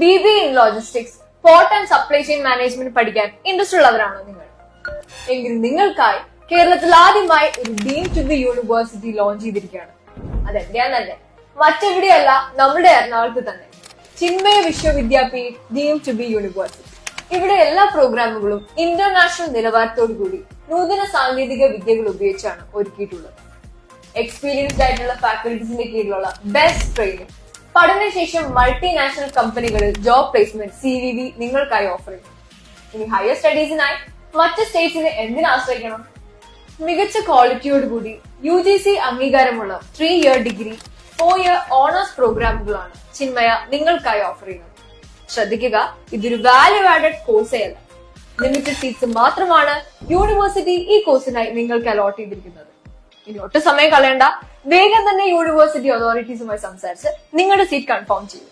BBA in Logistics, Port and Supply Chain Management പഠിക്കാൻ interest ഉള്ളവരാണോ നിങ്ങൾ? എങ്കിൽ നിങ്ങൾക്കായി കേരളത്തിൽ ആദ്യമായി ഒരു deemed to be university launch ചെയ്തിരിക്കുകയാണ്. അതെവിടെയാന്നല്ലേ, മറ്റെവിടെയല്ല, നമ്മുടെ എറണാകുളത്ത് തന്നെ Chinmaya Vishwavidyapeeth deemed to be university. ഇവിടെ എല്ലാ പ്രോഗ്രാമുകളും ഇന്റർനാഷണൽ നിലവാരത്തോടു കൂടി നൂതന സാങ്കേതിക വിദ്യകൾ ഉപയോഗിച്ചാണ് ഒരുക്കിയിട്ടുള്ളത്. എക്സ്പീരിയൻസ്ഡ് ആയിട്ടുള്ള ഫാക്കൽറ്റീസിന്റെ കീഴിലുള്ള ബെസ്റ്റ് ട്രെയിനിങ്, പഠനശേഷം മൾട്ടിനാഷണൽ കമ്പനികളിൽ ജോബ് പ്ലേസ്മെന്റ് CVV നിങ്ങൾക്കായി ഓഫർ ചെയ്യും. ഇനി ഹയർ സ്റ്റഡീസിനായി മറ്റ് സ്റ്റേറ്റ്സിനെ എന്തിനു ആശ്രയിക്കണം? മികച്ച ക്വാളിറ്റിയോടുകൂടി UGC അംഗീകാരമുള്ള 3-year degree, 4-year owners പ്രോഗ്രാമുകളാണ് Chinmaya നിങ്ങൾക്കായി ഓഫർ ചെയ്യുന്നത്. ശ്രദ്ധിക്കുക, ഇതൊരു വാല്യൂ ആഡഡ് കോഴ്സേ അല്ല. ലിമിറ്റഡ് സീറ്റ്സ് മാത്രമാണ് യൂണിവേഴ്സിറ്റി ഈ കോഴ്സിനായി നിങ്ങൾക്ക് അലോട്ട് ചെയ്തിരിക്കുന്നത്. ഇനി ഒട്ടും സമയം കളയണ്ട, വേഗം തന്നെ യൂണിവേഴ്സിറ്റി അതോറിറ്റീസുമായി സംസാരിച്ച് നിങ്ങളുടെ സീറ്റ് കൺഫേം ചെയ്യും.